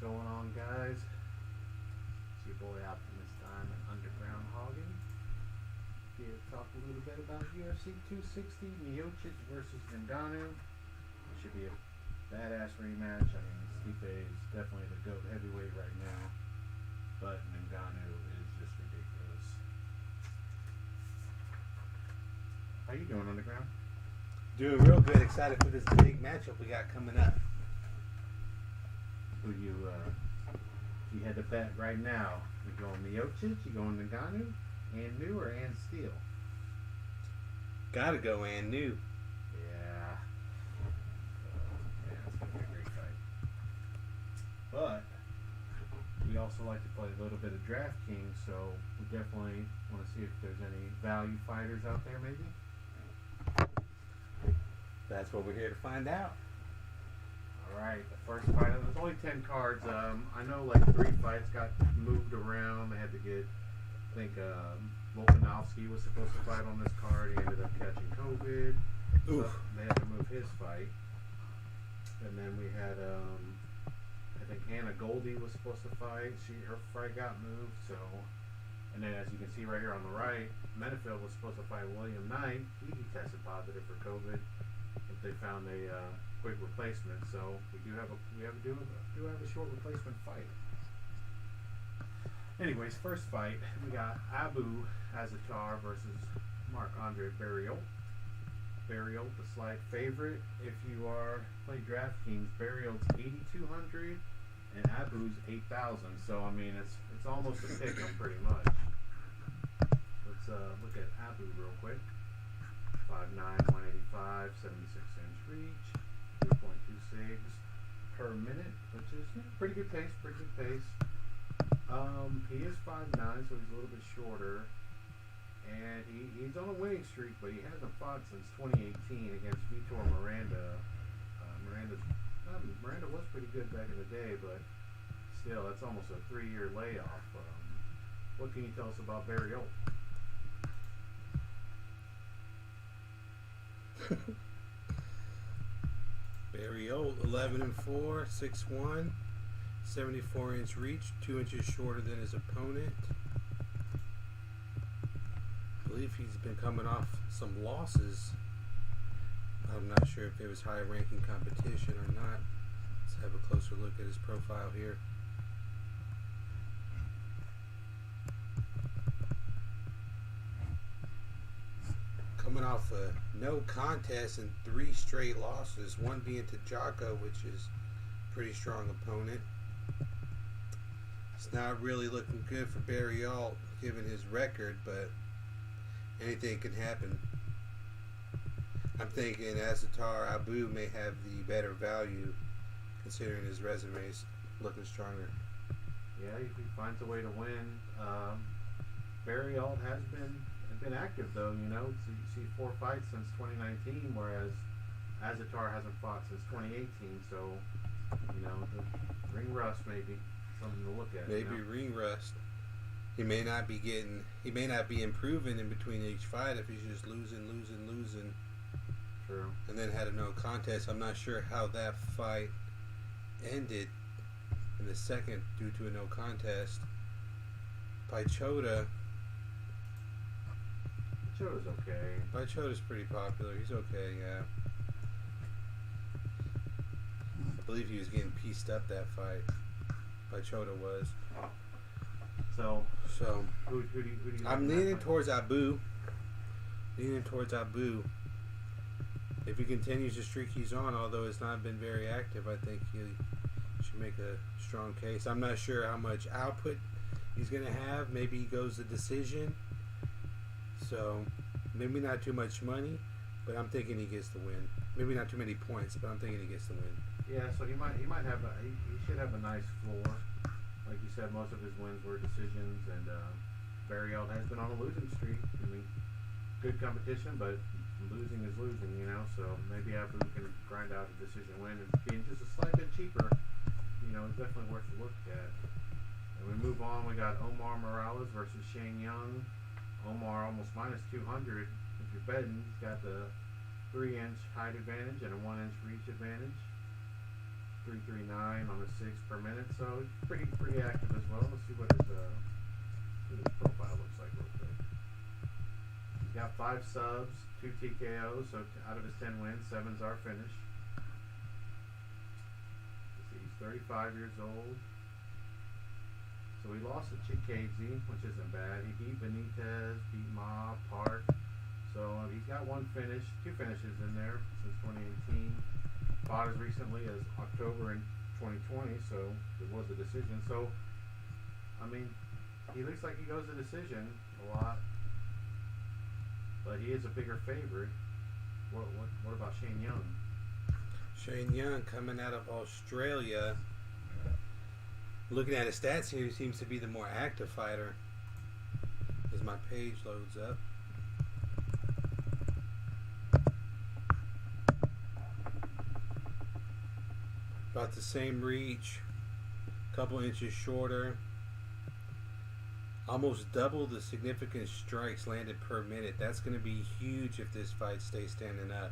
going on, guys? It's your boy Optimus Dime and Underground Hogging. Here to talk a little bit about UFC 260, Miocic versus Nanganu. It should be a badass rematch. I mean, Stipe is definitely the GOAT heavyweight right now, but Nanganu is just ridiculous. How you doing, Underground? Doing real good. Excited for this big matchup we got coming up. Who you had to bet right now? You going Miocic? You going Nanganu? And new or and steel? Gotta go and new. Yeah. It's gonna be a great fight. But we also like to play a little bit of DraftKings, so we definitely want to see if there's any value fighters out there, maybe. That's what we're here to find out. Alright, the first fight, there's only 10 cards. I know like 3 fights got moved around. They had to get, I think Volkanovski was supposed to fight on this card. He ended up catching COVID. So they had to move his fight. And then we had, I think Anna Goldie was supposed to fight. Her fight got moved. So, and then as you can see right here on the right, Menefield was supposed to fight William Knight. He tested positive for COVID. But they found a quick replacement, so we do have a short replacement fight. Anyways, first fight we got Abu Azatar versus Marc-Andre Barriault. Barriault, the slight favorite. If you are play DraftKings, Barriault's 8,200 and Abu's 8,000. So I mean it's almost a pick 'em pretty much. Let's look at Abu real quick. 5'9", 185, 76-inch reach, 3.26 per minute, which is pretty good pace. He is 5'9", so he's a little bit shorter, and he's on a winning streak, but he hasn't fought since 2018 against Vitor Miranda. Miranda was pretty good back in the day, but still, that's almost a 3-year layoff. What can you tell us about Barriault? Barriault, 11-4, 6'1", 74-inch reach, 2 inches shorter than his opponent. I believe he's been coming off some losses. I'm not sure if it was high-ranking competition or not. Let's have a closer look at his profile here. Coming off a no contest and 3 straight losses, one being to Jocko, which is a pretty strong opponent. It's not really looking good for Barriault given his record, but anything can happen. I'm thinking Azatar Abu may have the better value considering his resume is looking stronger. Yeah, if he finds a way to win. Barriault has been active though, you know. So you see 4 fights since 2019, whereas Azatar hasn't fought since 2018. So, you know, the ring rust may be something to look at. Maybe ring rust. He may not be improving in between each fight if he's just losing. True. And then had a no contest. I'm not sure how that fight ended in the second due to a no contest. Choda's okay. Choda's pretty popular. He's okay, yeah. I believe he was getting pieced up that fight. Choda was. So who do you I'm leaning towards Abu. If he continues the streak he's on, although it's not been very active, I think he should make a strong case. I'm not sure how much output he's going to have. Maybe he goes the decision. So, maybe not too much money, but I'm thinking he gets the win. Maybe not too many points, but I'm thinking he gets the win. Yeah, so he should have a nice floor. Like you said, most of his wins were decisions, and Barriault has been on a losing streak. I mean, good competition, but losing is losing, you know. So maybe Abu can grind out a decision win, and being just a slight bit cheaper, you know, it's definitely worth a look at. And we move on. We got Omar Morales versus Shang. Omar almost minus 200. If you're betting, he's got the 3-inch height advantage and a 1-inch reach advantage. 339 on a 6 per minute, so pretty active as well. Let's see what his profile looks like real quick. He's got 5 subs, 2 TKOs, so out of his 10 wins, 7's our finish. Let's see, he's 35 years old. So he lost to Chikadze, which isn't bad. He beat Benitez, beat Ma, Park. So he's got 2 finishes in there since 2018. Fought as recently as October in 2020, so it was a decision. So, I mean, he looks like he goes to decision a lot, but he is a bigger favorite. What about Shane Young? Shane Young coming out of Australia. Looking at his stats here, he seems to be the more active fighter. As my page loads up. About the same reach, couple inches shorter, almost double the significant strikes landed per minute. That's going to be huge if this fight stays standing up.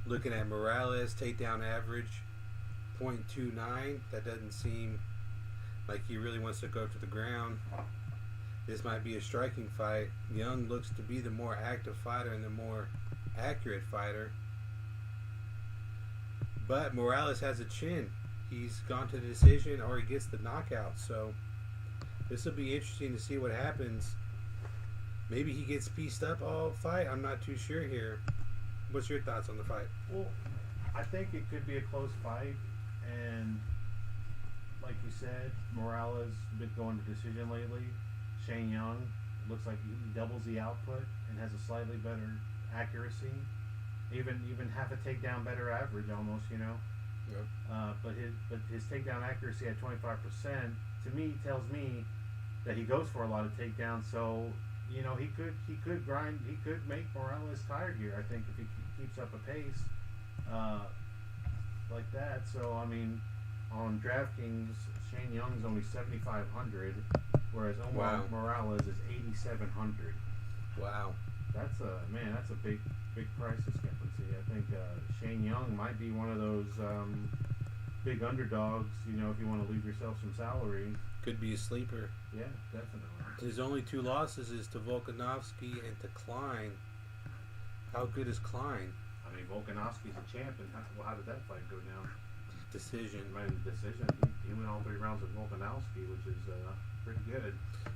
Looking at Morales, takedown average 0.29. That doesn't seem like he really wants to go to the ground. This might be a striking fight. Young looks to be the more active fighter and the more accurate fighter. But Morales has a chin. He's gone to the decision or he gets the knockout. So this will be interesting to see what happens. Maybe he gets pieced up all fight. I'm not too sure here. What's your thoughts on the fight? Well, I think it could be a close fight. And like you said, Morales been going to decision lately. Shane Young looks like he doubles the output and has a slightly better accuracy. Even half a takedown better average almost, you know. Yeah. But his takedown accuracy at 25% to me tells me that he goes for a lot of takedowns. So you know he could grind. He could make Morales tired here. I think if he keeps up a pace like that. So I mean, on DraftKings, Shane Young's only 7,500, whereas Omar Morales is 8,700. Wow. That's a big price discrepancy. I think Shane Young might be one of those big underdogs. You know, if you want to leave yourself some salary, could be a sleeper. Yeah, definitely. His only 2 losses is to Volkanovski and to Klein. How good is Klein? I mean, Volkanovski's a champ, and how did that fight go down? Decision. Decision. He went all 3 rounds with Volkanovski, which is pretty good.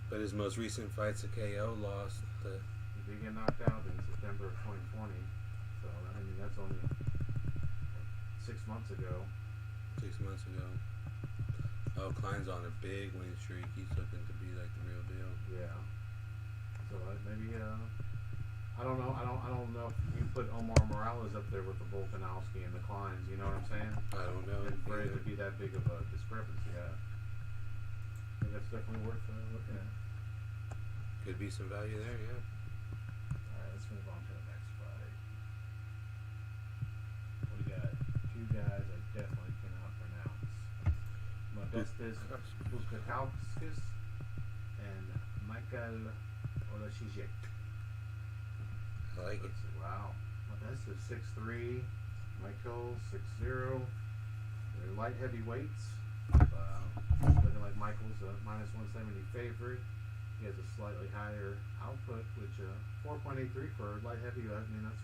But his most recent fight's a KO loss. He did get knocked out in September of 2020. So, I mean, that's only 6 months ago. 6 months ago. Oh, Klein's on a big win streak. He's looking to be like the real deal. Yeah. So maybe I don't know. I don't know if you put Omar Morales up there with the Volkanovski and the Kleins. You know what I'm saying? I don't know. And for it to be that big of a discrepancy, I think that's definitely worth looking at. Could be some value there, yeah. Alright, let's move on to the next fight. We got 2 guys I definitely cannot pronounce. Modestas Bukauskas and Michael Olashijek. I like it. Wow. Modestas 6'3", Michael 6'0". They're light heavyweights. Looking like Michael's a minus 170 favorite. He has a slightly higher output, which 4.83 for light heavyweight. I mean, that's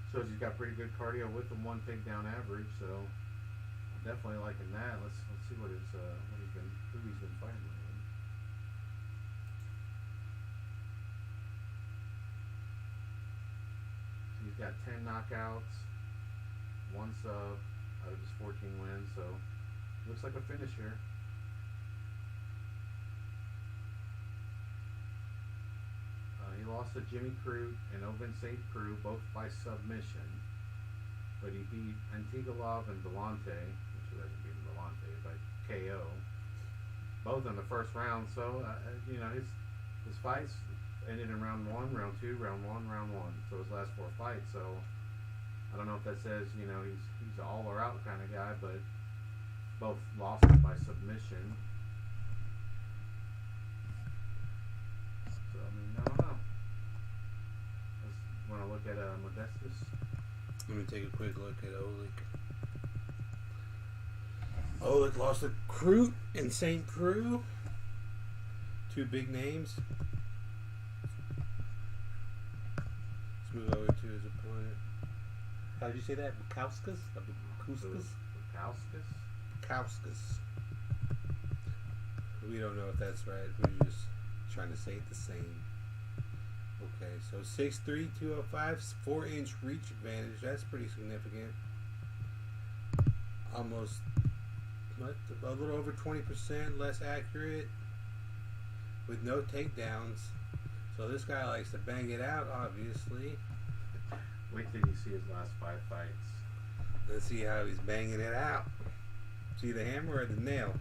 shows he's got pretty good cardio with the 1 takedown average. So I'm definitely liking that. Let's see who he's been fighting lately. So he's got 10 knockouts, 1 sub out of his 14 wins. So looks like a finish here. He lost to Jimmy Crute and Vicente both by submission, but he beat Antigolov and Vellante, which he hasn't beaten Vellante, by KO, both in the first round. So you know his fights ended in round 1, round 2, round 1, round 1. So his last 4 fights. So I don't know if that says he's an all or out kind of guy, but both losses by submission. So I mean, I don't know. Want to look at Modestas? Let me take a quick look at Oleg. Oleg lost to Crute and St. Preux. Two big names. Let's move over to his opponent. How did you say that? Bukowskis? Bukowskis? Bukowskis. We don't know if that's right. We're just trying to say it the same. Okay, so 6'3", 205, 4-inch reach advantage. That's pretty significant. Almost, a little over 20% less accurate with no takedowns. So this guy likes to bang it out, obviously. Wait till you see his last 5 fights. Let's see how he's banging it out. See the hammer or the nail?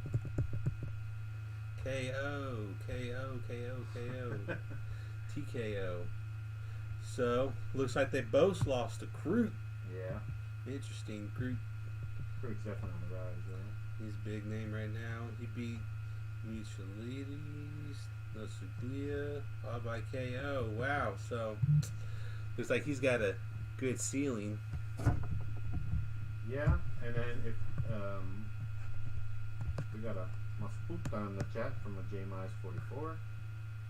KO, KO, KO, KO. TKO. So, looks like they both lost to Crute. Yeah. Interesting. Crute's definitely on the rise, though. He's a big name right now. He beat Miocic, Nosuglia, all by KO. Wow. So, looks like he's got a good ceiling. Yeah, and then if we got a Masputa in the chat from a JMice44.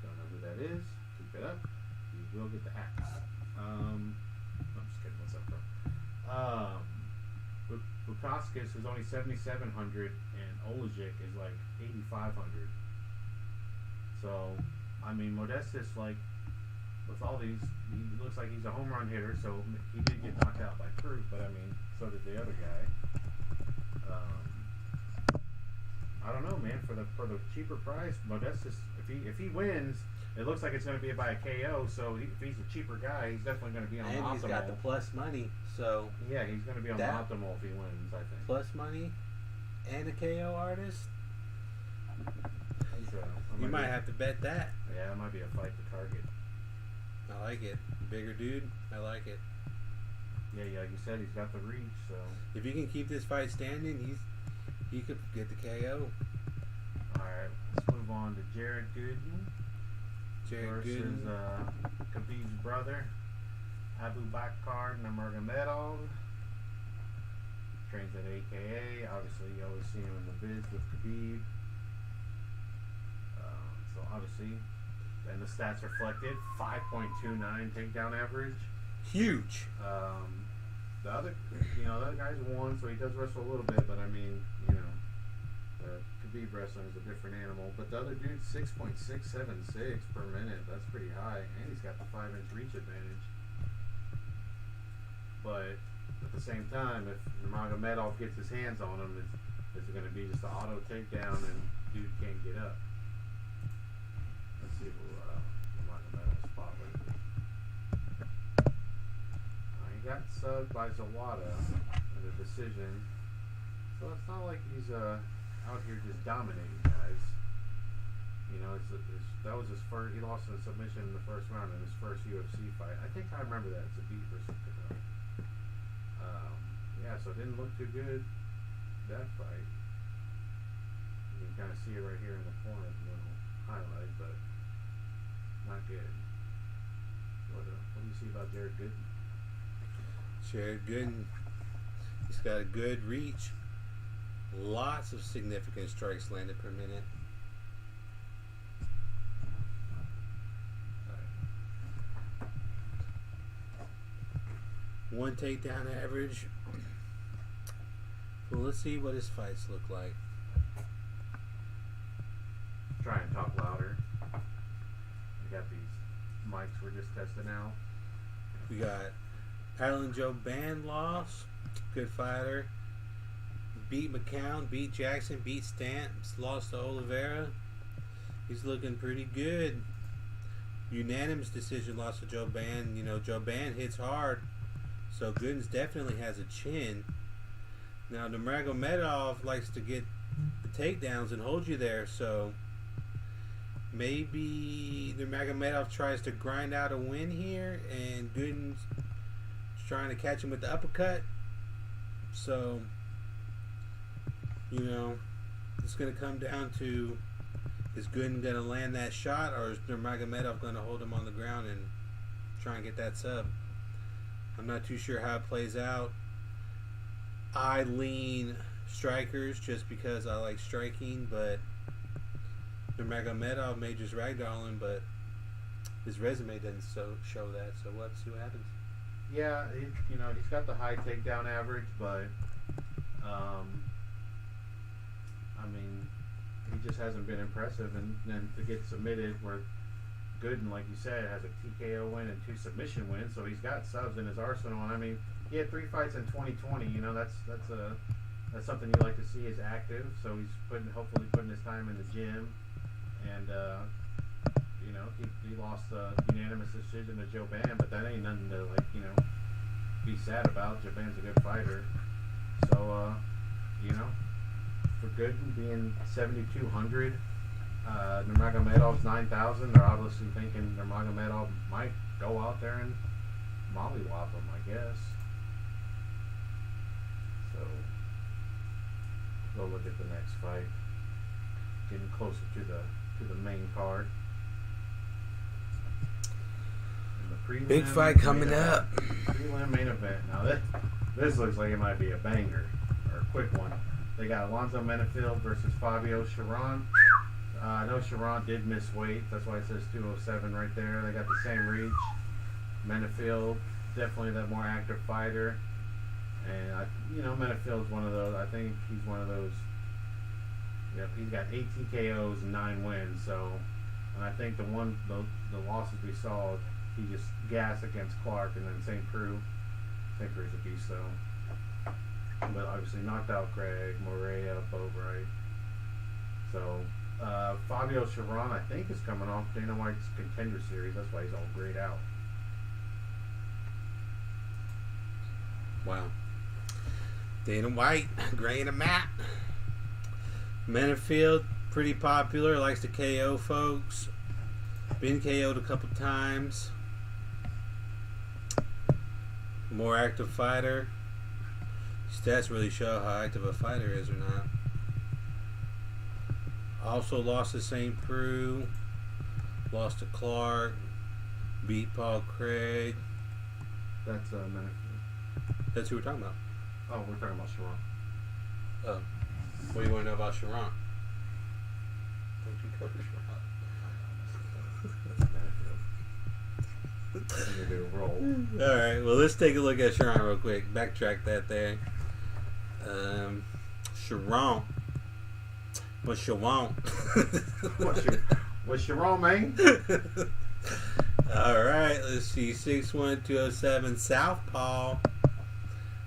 Don't know who that is. Keep it up. You will get the axe. I'm just kidding. What's up, bro? Bukowskis is only 7,700 and Olajic is like 8,500. So, I mean, Modestus, like, with all these, he looks like he's a home run hitter, so he did get knocked out by Crute, but I mean, so did the other guy. I don't know, man. For the cheaper price, Modestus, if he wins, it looks like it's going to be by a KO. So if he's a cheaper guy, he's definitely going to be on and optimal. He's got the plus money, so yeah, he's going to be on optimal if he wins. I think plus money and a KO artist. You might have to bet that. Yeah, it might be a fight to target. I like it. Bigger dude. I like it. Yeah, like you said, he's got the reach. So if he can keep this fight standing, he could get the KO. Alright, let's move on to Jared Goodwin versus Khabib's brother, Abu Bakr Nurmagomedov. Trains at AKA. Obviously, you always see him in the vids with Khabib. So obviously, and the stats reflected 5.29 takedown average. Huge. The other guy's won, so he does wrestle a little bit, but I mean, Khabib wrestling is a different animal. But the other dude's 6.676 per minute. That's pretty high, and he's got the 5-inch reach advantage. But at the same time, if Nurmagomedov gets his hands on him, it's going to be just an auto takedown, and dude can't get up. Let's see who Nurmagomedov's fought lately. He got subbed by Zawada in a decision, so it's not like he's out here just dominating guys. You know, that was his first. He lost in a submission in the first round in his first UFC fight. I think I remember that. It's a beat versus Tyron. Yeah, so it didn't look too good that fight. You can kind of see it right here in the corner, the little highlight, but not good. What do you see about Jared Goodwin? Jared Goodwin, he's got a good reach. Lots of significant strikes landed per minute. One takedown average. Well, let's see what his fights look like. Try and talk louder. We got these mics we're just testing out. We got Alan Jouban lost. Good fighter. Beat McCown, beat Jackson, beat Stamps, lost to Oliveira. He's looking pretty good. Unanimous decision loss to Jouban. You know, Jouban hits hard, so Goodwin definitely has a chin. Now, Nurmagomedov likes to get the takedowns and hold you there, so maybe Nurmagomedov tries to grind out a win here, and Goodwin's trying to catch him with the uppercut. So, you know, it's going to come down to, is Goodwin going to land that shot, or is Nurmagomedov going to hold him on the ground and try and get that sub? I'm not too sure how it plays out. I lean strikers just because I like striking, but Nurmagomedov may just ragdoll him, but his resume doesn't show that. So we'll have to see what happens. Yeah, he's got the high takedown average, but I mean, he just hasn't been impressive, and then to get submitted where Goodwin, like you said, has a TKO win and 2 submission wins, so he's got subs in his arsenal. And I mean, he had 3 fights in 2020. That's something you like to see is active. So he's hopefully putting his time in the gym, and he lost a unanimous decision to Joban, but that ain't nothing to be sad about. Joban's a good fighter, so for Goodwin being 7,200. Nurmagomedov's 9,000. They're obviously thinking Nurmagomedov might go out there and mollywop him, I guess. So, go look at the next fight. Getting closer to the main card. And the prelim Big fight coming up. Prelim main event. Now this looks like it might be a banger or a quick one. They got Alonzo Menefield versus Fabio Sharon. I know Sharon did miss weight. That's why it says 207 right there. They got the same reach. Menefield, definitely the more active fighter. And, Menefield's one of those. I think he's one of those. He's got 8 TKOs and 9 wins. So, and I think the losses we saw, he just gassed against Clark, and then St. Preux. St. Preux's a beast, though. But obviously knocked out Craig, Morea, Bobright. So, Fabio Sharon, I think, is coming off Dana White's Contender Series. That's why he's all grayed out. Wow. Dana White, graying him out. Menefield, pretty popular. Likes to KO folks. Been KO'd a couple times. More active fighter. Stats really show how active a fighter is or not. Also lost to St. Preux. Lost to Clark. Beat Paul Craig. That's Menefield. That's who we're talking about. Oh, we're talking about Sharon. Oh. What do you want to know about Sharon? Don't you go to Sharon? Do a roll. Alright, well, let's take a look at Sharon real quick. Backtrack that there. Sharon. What you want? What's your wrong, man? Alright, let's see. 6'1", 207, Southpaw.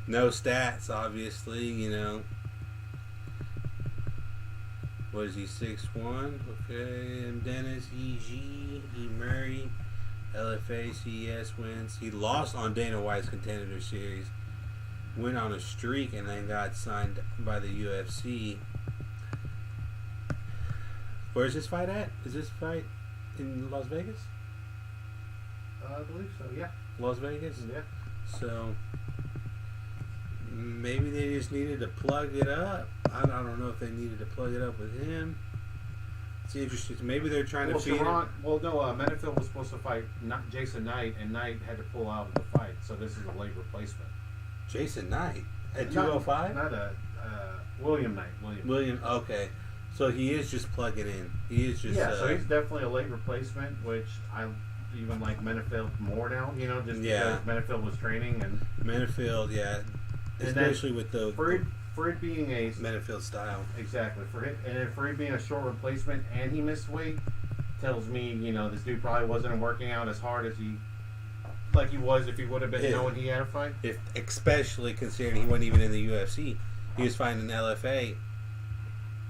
No stats, obviously, What is he, 6'1"? Okay, M. Dennis, E.G., E. Murray, LFA, CES wins. He lost on Dana White's Contender Series. Went on a streak and then got signed by the UFC. Where's this fight at? Is this fight in Las Vegas? I believe so, yeah. Las Vegas? Yeah. So, maybe they just needed to plug it up. I don't know if they needed to plug it up with him. It's interesting. Maybe they're trying to feed him. Menefield was supposed to fight Jason Knight, and Knight had to pull out of the fight, so this is a late replacement. Jason Knight? At 205? Not William Knight. William, okay. So he is just plugging in. He is just... Yeah, so he's definitely a late replacement, which I even like Menefield more now, just because Menefield was training. And Menefield, yeah. Especially with the... For it being a... Menefield style. Exactly. For it being a short replacement and he missed weight, tells me, this dude probably wasn't working out as hard as he was if he would have been knowing he had a fight. Especially considering he wasn't even in the UFC. He was fighting an LFA.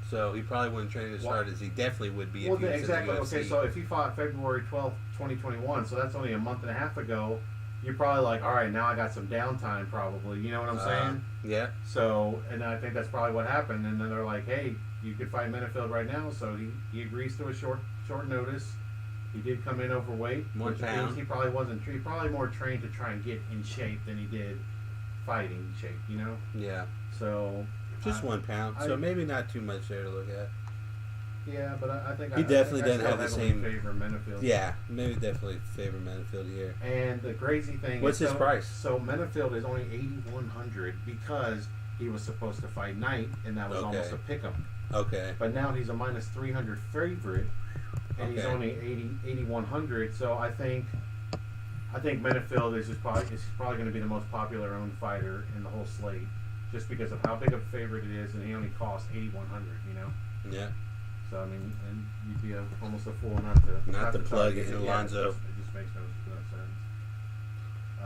So he probably wouldn't train as hard as he definitely would be if he was exactly. in the UFC. Okay, so if he fought February 12th, 2021, so that's only a month and a half ago, you're probably like, all right, now I got some downtime probably. You know what I'm saying? Yeah. So, and I think that's probably what happened. And then they're like, hey, you could fight Menefield right now. So he agrees to a short notice. He did come in overweight. 1 pound. He probably wasn't. He probably more trained to try and get in shape than he did fighting shape. Yeah. So just 1 pound. So maybe not too much there to look at. Yeah, but I think he definitely doesn't have the same favor Menefield. Yeah, maybe definitely favor Menefield here. And the crazy thing what's his price? So Menefield is only 8,100 because he was supposed to fight Knight, and that was almost a pick'em. Okay. But now he's a minus 300 favorite, and he's only 8,100. So I think Menifield is probably going to be the most popular owned fighter in the whole slate, just because of how big of a favorite it is, and he only costs 8,100. You know. Yeah. So I mean, and you'd be almost a fool not to plug in Alonzo. It just makes no sense.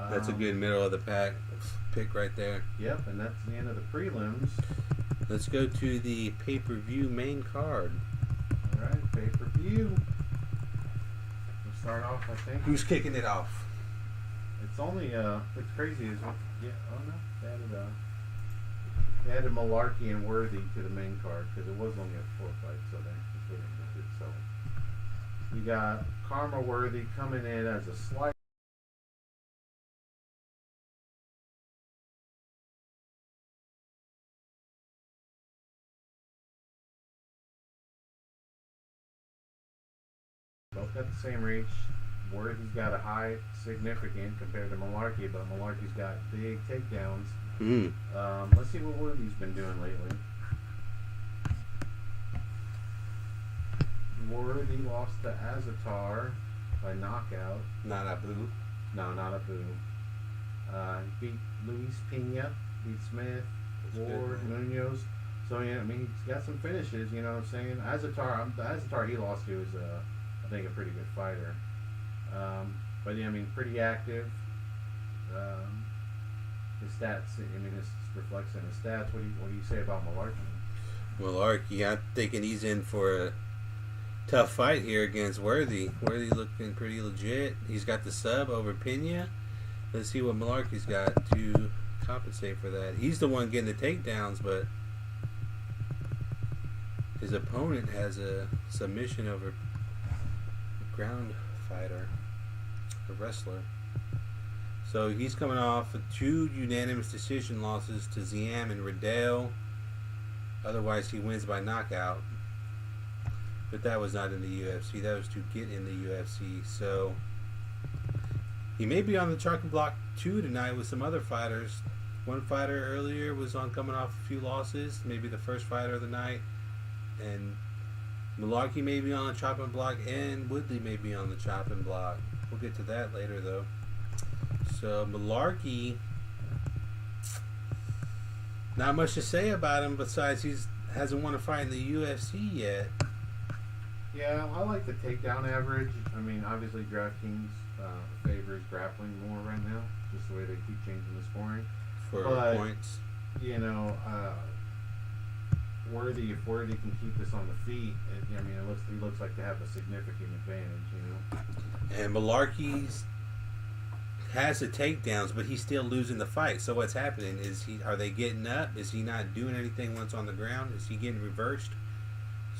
That's a good middle of the pack pick right there. Yep, and that's the end of the prelims. Let's go to the pay-per-view main card. All right, pay-per-view. We'll start off, I think. Who's kicking it off? It's only what's crazy is they added Malarkey and Worthy to the main card because it was only a 4 fight, so they put it. So you got Karma Worthy coming in as a slight. Both got the same reach. Worthy's got a high significant compared to Malarkey, but Malarkey's got big takedowns. Let's see what Worthy's been doing lately. Worthy lost to Azatar by knockout. Not Abu. No, not Abu. Beat Luis Pena, beat Smith, Ward, Munoz. So yeah, I mean he's got some finishes. You know what I'm saying? The Azatar he lost to is I think a pretty good fighter. But yeah, I mean pretty active. His stats, I mean, this reflects in his stats. What do you say about Malarkey? Malarkey, I'm thinking he's in for a tough fight here against Worthy. Worthy looking pretty legit. He's got the sub over Pena. Let's see what Malarkey's got to compensate for that. He's the one getting the takedowns, but his opponent has a submission over a ground fighter, a wrestler. So he's coming off of 2 unanimous decision losses to Ziam and Riddell. Otherwise, he wins by knockout. But that was not in the UFC. That was to get in the UFC. So he may be on the chopping block 2 tonight with some other fighters. One fighter earlier was on coming off a few losses. Maybe the first fighter of the night. And Malarkey may be on the chopping block, and Woodley may be on the chopping block. We'll get to that later, though. So Malarkey, not much to say about him besides he hasn't won a fight in the UFC yet. Yeah, I like the takedown average. I mean, obviously DraftKings favors grappling more right now, just the way they keep changing the scoring. For points. You know, if Worthy can keep this on the feet, he looks like to have a significant advantage, you know. And Malarkey's has the takedowns, but he's still losing the fight. So what's happening is are they getting up? Is he not doing anything once on the ground? Is he getting reversed?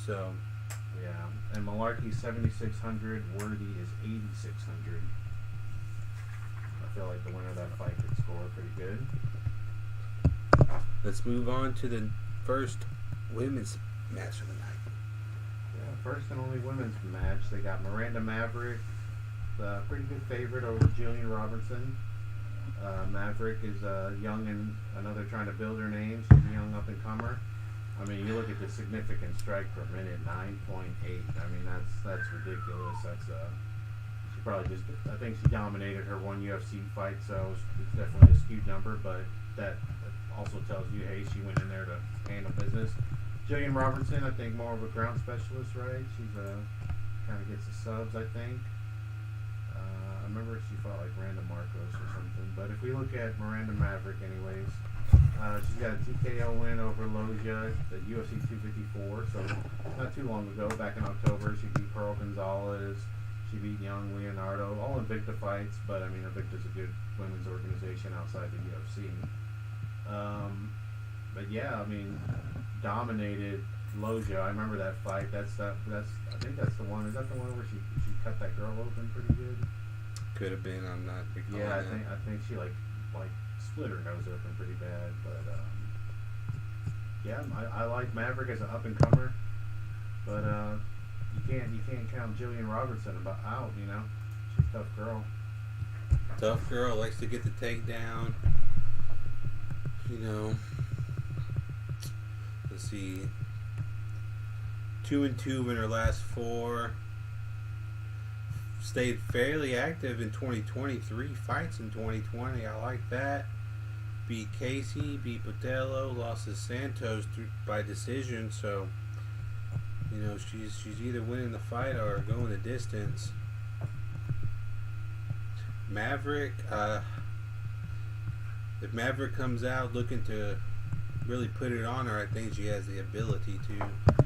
So yeah, and Malarkey's 7,600, Worthy is 8,600. I feel like the winner of that fight could score pretty good. Let's move on to the first women's match of the night. Yeah, first and only women's match. They got Miranda Maverick, the pretty good favorite over Julian Robertson. Maverick is young and another trying to build her name. She's a young up-and-comer. I mean, you look at the significant strike per minute, 9.8. I mean, that's ridiculous. She probably I think she dominated her one UFC fight, so it's definitely a skewed number, but that also tells you, hey, she went in there to handle business. Julian Robertson, I think more of a ground specialist, right? She's kind of gets the subs, I think. I remember she fought like Miranda Marcos or something. But if we look at Miranda Maverick, anyways, she's got a TKO win over Loja at UFC 254. So not too long ago, back in October, she beat Pearl Gonzalez. She beat Young Leonardo, all Invicta fights. But I mean, Invicta's a good women's organization outside the UFC. But yeah, I mean, dominated Loja. I remember that fight. I think that's the one. Is that the one where she cut that girl open pretty good? Could have been. I'm not recalling. Yeah, I think she like split her nose open pretty bad. But yeah, I like Maverick as an up and comer. But you can't count Julian Robertson out. You know, she's a tough girl. Tough girl, likes to get the takedown. You know, Let's see. 2-2 in her last 4. Stayed fairly active in 2020. 3 fights in 2020. I like that. Beat Casey, beat Botello, lost to Santos by decision. So, you know, she's either winning the fight or going the distance. Maverick, if Maverick comes out looking to really put it on her, I think she has the ability to,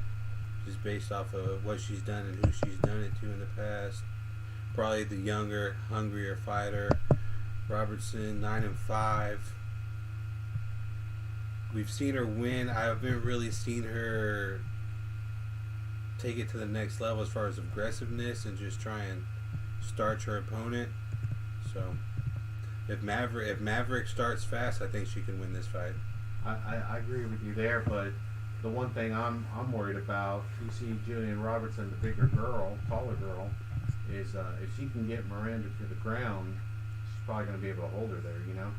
just based off of what she's done and who she's done it to in the past. Probably the younger, hungrier fighter. Robertson, 9-5. We've seen her win. I haven't really seen her take it to the next level as far as aggressiveness and just try and starch her opponent. So, if Maverick starts fast, I think she can win this fight. I agree with you there, but the one thing I'm worried about, you see Julian Robertson, the bigger girl, taller girl, is if she can get Miranda to the ground, she's probably going to be able to hold her there, you know?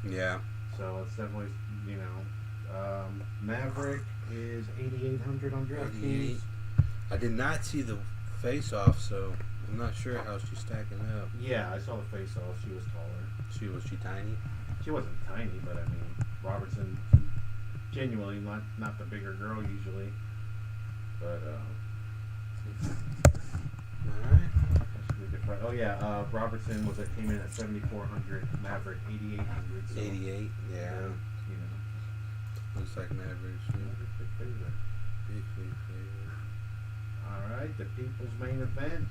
Yeah. So it's definitely, you know, Maverick is 8,800 on DraftKings. I did not see the face-off, so I'm not sure how she's stacking up. Yeah, I saw the face-off. She was taller. Was she tiny? She wasn't tiny, but I mean, Robertson, genuinely not the bigger girl usually. But Alright. oh yeah, Robertson came in at 7,400. Maverick 8,800. So, 88. Yeah. You know, Looks like Maverick's big favorite. big favorite. All right, the people's main event: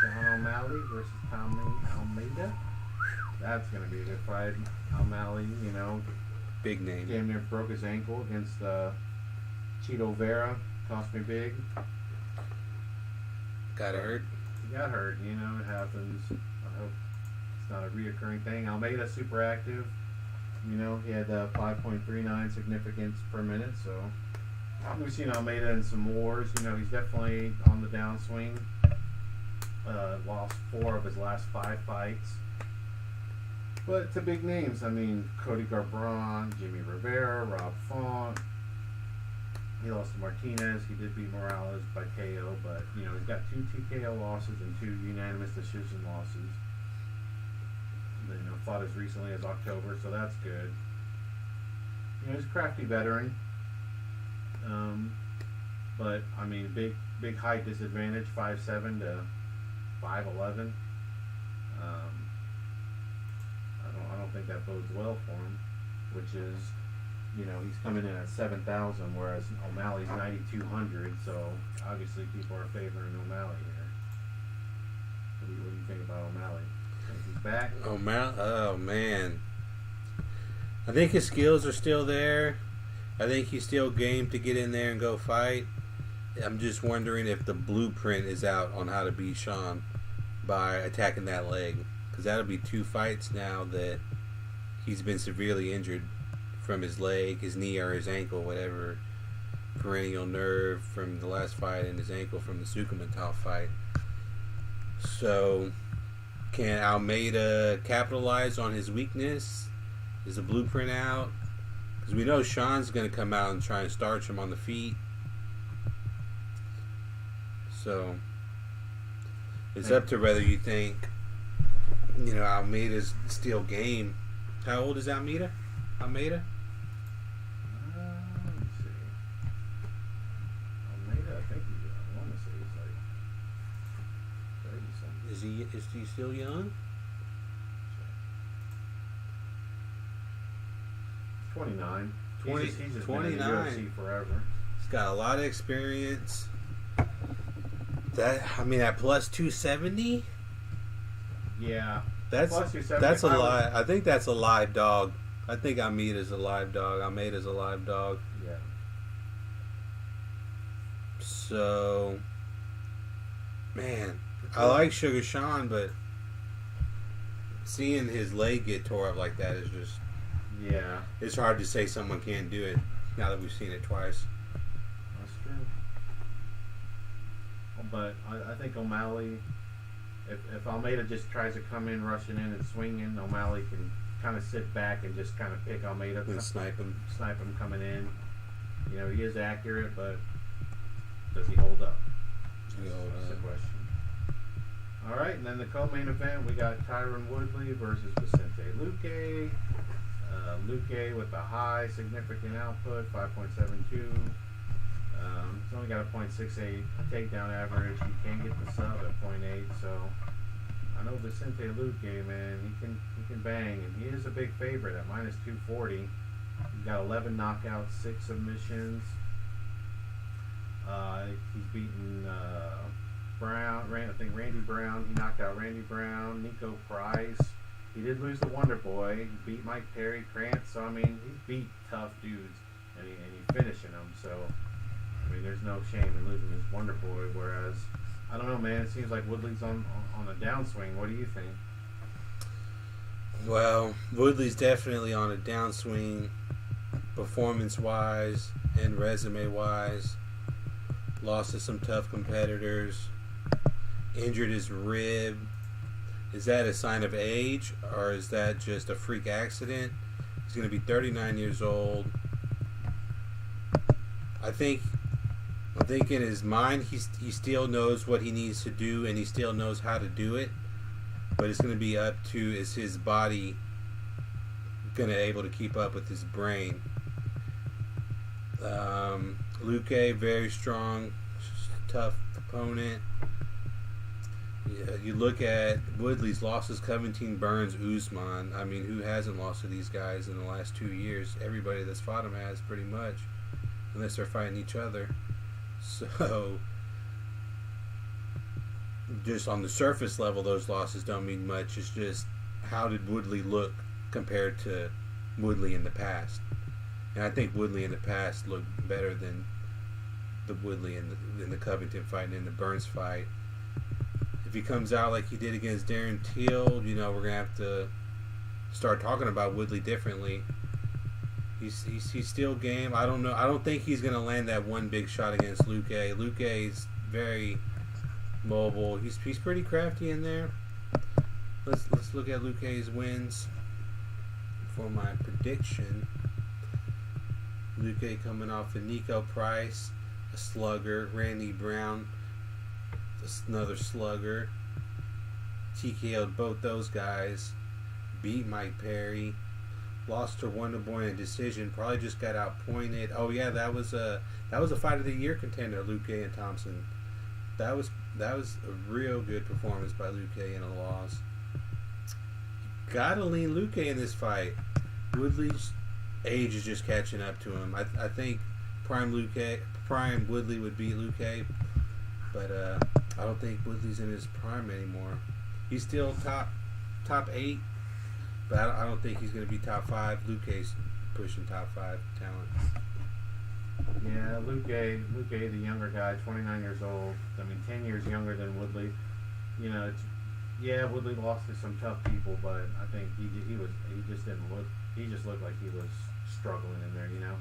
Sean O'Malley versus Tommy Almeida. That's gonna be a good fight. O'Malley, you know, Big name. damn near broke his ankle against Cheeto Vera. Cost me big. Got hurt. He got hurt, you know, it happens. I hope it's not a reoccurring thing. Almeida super active. You know, he had 5.39 significance per minute, so we've seen Almeida in some wars. You know, he's definitely on the downswing. Lost 4 of his last 5 fights. But to big names, I mean, Cody Garbrandt, Jimmy Rivera, Rob Font. He lost to Martinez. He did beat Morales by KO, but, you know, he's got 2 TKO losses and 2 unanimous decision losses. You know, fought as recently as October, so that's good. You know, he's a crafty veteran. But, I mean, big height disadvantage, 5'7" to 5'11". I don't think that bodes well for him, which is, you know, he's coming in at 7,000, whereas O'Malley's 9,200. So obviously people are favoring O'Malley here. What do you think about O'Malley? Think he's back? Oh man, I think his skills are still there. I think he's still game to get in there and go fight. I'm just wondering if the blueprint is out on how to beat Sean by attacking that leg, because that'll be 2 fights now that he's been severely injured from his leg, his knee, or his ankle, whatever, perennial nerve from the last fight, and his ankle from the Sukumatov fight. So, can Almeida capitalize on his weakness? Is the blueprint out? Because we know Sean's going to come out and try and starch him on the feet. So, it's up to whether you think, you know, Almeida's still game. How old is Almeida? Let me see. Almeida, I think I want to say he's like 30 something. Is he still young? 29. 20, He's just 29. been in the UFC forever. He's got a lot of experience. At plus 270? Yeah. That's Plus 270. that's a lie. I think that's a live dog. I think Almeida's a live dog. Almeida's a live dog. Yeah. So, man, I like Sugar Sean, but seeing his leg get tore up like that is just, Yeah. it's hard to say someone can't do it now that we've seen it twice. That's true. But I think O'Malley, if Almeida just tries to come in, rushing in and swinging, O'Malley can kind of sit back and just kind of pick Almeida, And snipe him. snipe him coming in. You know, he is accurate, but does he hold up? That's the question. All right, and then the co-main event, we got Tyron Woodley versus Vicente Lucay. Lucay with a high significant output, 5.72. He's only got a .68 takedown average. He can get the sub at .8. So I know Vicente Lucay, man, he can bang, and he is a big favorite at -240. He's got 11 knockouts, 6 submissions. He's beaten I think Randy Brown. He knocked out Randy Brown, Nico Price. He did lose the Wonder Boy. He beat Mike Perry, Krantz. So I mean, he beat tough dudes, and he's finishing them. So I mean, there's no shame in losing this Wonder Boy. Whereas I don't know, man. It seems like Woodley's on a downswing. What do you think? Well, Woodley's definitely on a downswing, performance-wise and resume-wise. Lost to some tough competitors. Injured his rib. Is that a sign of age, or is that just a freak accident? He's going to be 39 years old. I think in his mind he still knows what he needs to do, and he still knows how to do it. But it's going to be up to, is his body going to able to keep up with his brain? Lucay, very strong, tough opponent. Yeah, you look at Woodley's losses: Covington, Burns, Usman. I mean, who hasn't lost to these guys in the last 2 years? Everybody that's fought him has, pretty much, unless they're fighting each other. So, just on the surface level, those losses don't mean much. It's just, how did Woodley look compared to Woodley in the past? And I think Woodley in the past looked better than the Woodley in the Covington fight and in the Burns fight. If he comes out like he did against Darren Till, you know, we're gonna have to start talking about Woodley differently. He's still game. I don't know. I don't think he's gonna land that one big shot against Lucay. Lucay's very mobile. He's pretty crafty in there. Let's look at Lucay's wins for my prediction. Lucay coming off of Nico Price, a slugger. Randy Brown, another slugger. TKO'd both those guys. Beat Mike Perry. Lost to Wonder Boy in a decision. Probably just got outpointed. Oh yeah, that was a fight of the year contender, Lucay and Thompson. That was a real good performance by Lucay in a loss. Gotta lean Lucay in this fight. Woodley's age is just catching up to him. I think prime Woodley would beat Lucay, but I don't think Woodley's in his prime anymore. He's still top 8, but I don't think he's going to be top 5. Lucay's pushing top 5 talent. Yeah, Lucay, the younger guy, 29 years old. I mean, 10 years younger than Woodley. You know, Woodley lost to some tough people, but I think he just looked like he was struggling in there. You know,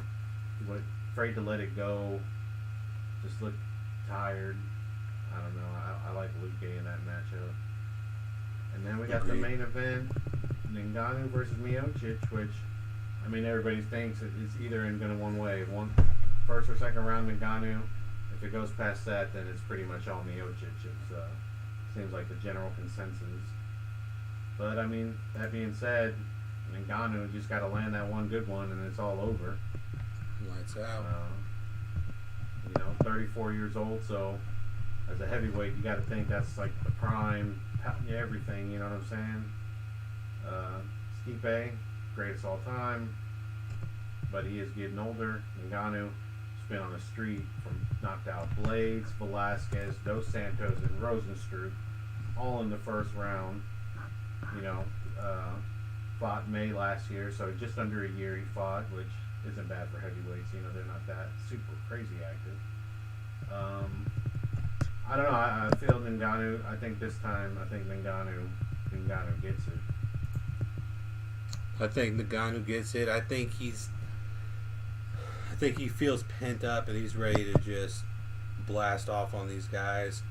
he was afraid to let it go. Just looked tired. I don't know. I like Lucay in that matchup. And then we got the main event, Nanganu versus Miocic, which, I mean, everybody thinks it's either going to one way. First or second round Nanganu. If it goes past that, then it's pretty much all Miocic. It seems like the general consensus. But, I mean, that being said, Nanganu just got to land that one good one, and it's all over. Lights out. 34 years old, so as a heavyweight, you got to think that's like the prime, everything, you know what I'm saying? Stipe, greatest all time, but he is getting older. Nanganu has been on the street from knocked out Blades, Velasquez, Dos Santos, and Rosenstruck, all in the first round. Fought May last year, so just under a year he fought, which isn't bad for heavyweights. They're not that super crazy active. I don't know. I feel Nanganu. I think this time, Nanganu gets it. I think Nanganu gets it. I think he feels pent up and he's ready to just blast off on these guys.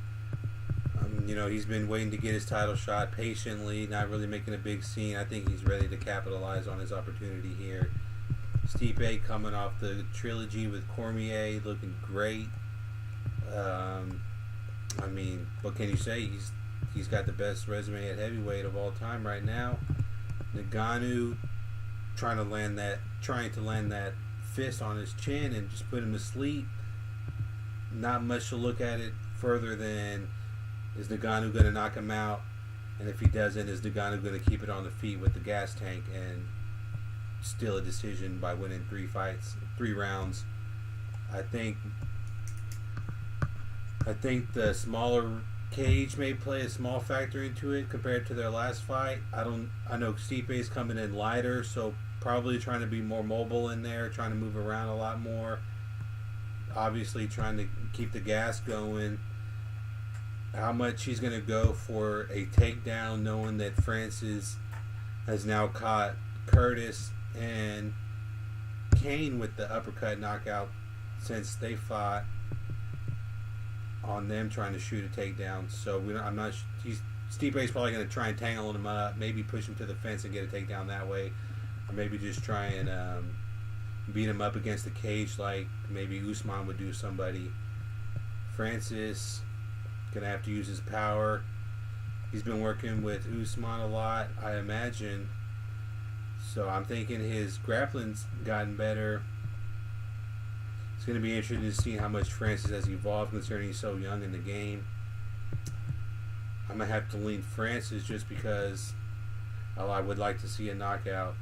He's been waiting to get his title shot patiently, not really making a big scene. I think he's ready to capitalize on his opportunity here. Stipe coming off the trilogy with Cormier, looking great. I mean, what can you say? He's got the best resume at heavyweight of all time right now. Nanganu trying to land that fist on his chin and just put him to sleep. Not much to look at it further than, is Nanganu going to knock him out? And if he doesn't, is Nanganu going to keep it on the feet with the gas tank and steal a decision by winning 3 rounds? I think the smaller cage may play a small factor into it compared to their last fight. I know Stipe's coming in lighter, so probably trying to be more mobile in there, trying to move around a lot more. Obviously trying to keep the gas going. How much he's going to go for a takedown, knowing that Francis has now caught Curtis and Kane with the uppercut knockout since they fought, on them trying to shoot a takedown. So Stipe's probably going to try and tangle him up, maybe push him to the fence and get a takedown that way, or maybe just try and beat him up against the cage like maybe Usman would do somebody. Francis gonna have to use his power. He's been working with Usman a lot, I imagine. So I'm thinking his grappling's gotten better. It's gonna be interesting to see how much Francis has evolved, considering he's so young in the game. I'm gonna have to lean Francis just because I would like to see a knockout,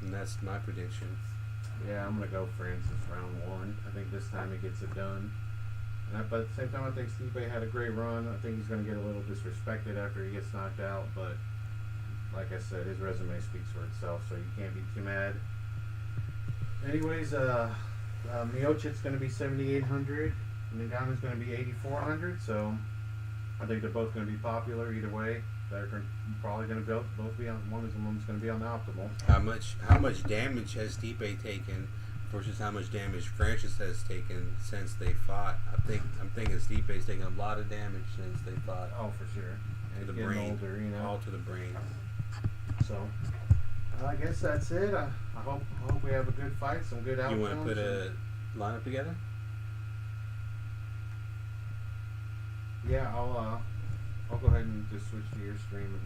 and that's my prediction. Yeah, I'm going to go Francis round 1. I think this time he gets it done. But at the same time, I think Stipe had a great run. I think he's going to get a little disrespected after he gets knocked out. But like I said, his resume speaks for itself, so you can't be too mad. Anyways, Miocic's going to be 7,800. Nanganu's going to be 8,400. So I think they're both going to be popular either way. They're probably going to both be on. One of them is going to be on the optimal. How much damage has Stipe taken versus how much damage Francis has taken since they fought? I'm thinking Stipe's taken a lot of damage since they fought. Oh, for sure. To the getting brain, older, you know. all to the brain. So I guess that's it. I hope we have a good fight, some good outcomes. You want to put a lineup together? Yeah, I'll go ahead and just switch to your stream.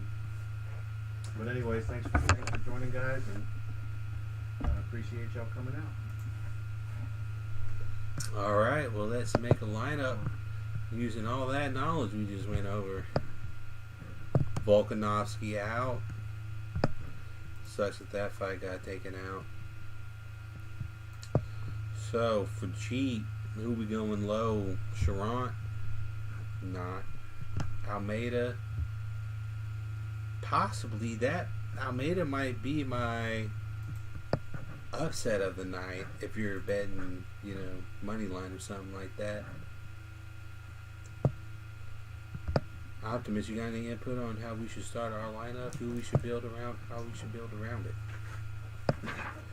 But anyways, thanks for joining, guys, and I appreciate y'all coming out. All right, well, let's make a lineup using all that knowledge we just went over. Volkanovski out. Sucks that fight got taken out. So, for cheap, who we going low? Charant? Not. Almeida, possibly. That Almeida might be my upset of the night if you're betting, money line or something like that. Optimus, you got any input on how we should start our lineup, who we should build around, how we should build around it?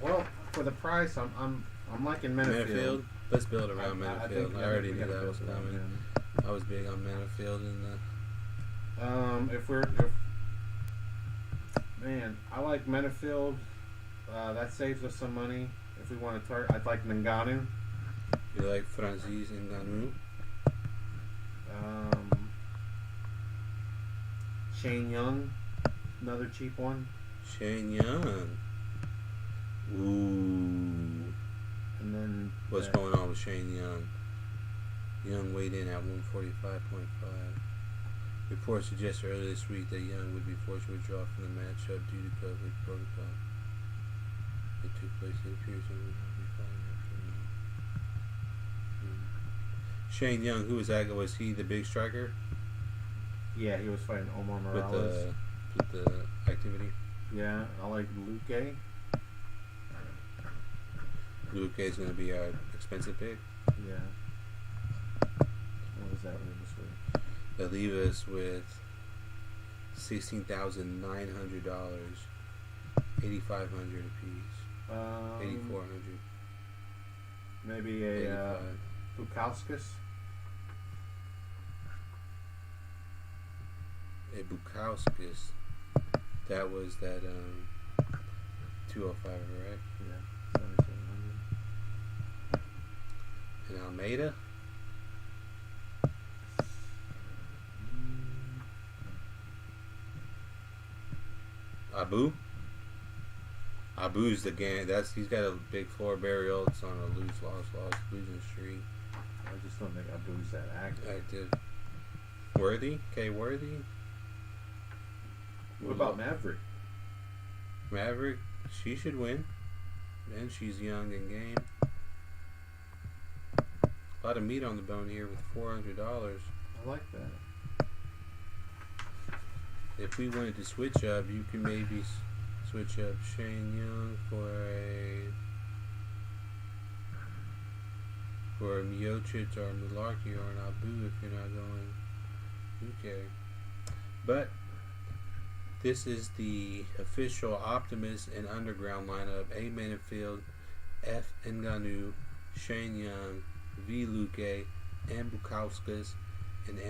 Well, for the price, I'm liking Menifield. Let's build around Menifield. I already knew that was coming. I was big on Menifield in the. I like Menifield. That saves us some money. If we want to target, I'd like Nanganu. You like Francis Nanganu? Shane Young, another cheap one. Shane Young. Ooh. And then what's going on with Shane Young? Young weighed in at 145.5. Reports suggested earlier this week that Young would be forced to withdraw from the matchup due to COVID protocol. It took place, it appears, and would not be fighting after. Shane Young, who was that? Was he the big striker? Yeah, he was fighting Omar Morales. With the activity? Yeah, I like Lucay. Lucay's going to be our expensive pick? Yeah. What was that one this week? That leave us with $16,900, $8,500 apiece, $8,400. Maybe a Bukauskas. A Bukauskas. That was that 205, right? Yeah, 7,700. And Almeida. Abu's the game. He's got a big floor burial. It's on a losing streak. I just don't think Abu's that active. Worthy? Worthy? What about Maverick? Maverick, she should win. And she's young and game. A lot of meat on the bone here with $400. I like that. If we wanted to switch up, you can maybe switch up Shang for a Miocic or a Malarkey or an Abu if you're not going Lucay. But this is the official Optimus and Underground lineup. A Manifield, F Nanganu, Shang, V Lucay, and Bukauskas,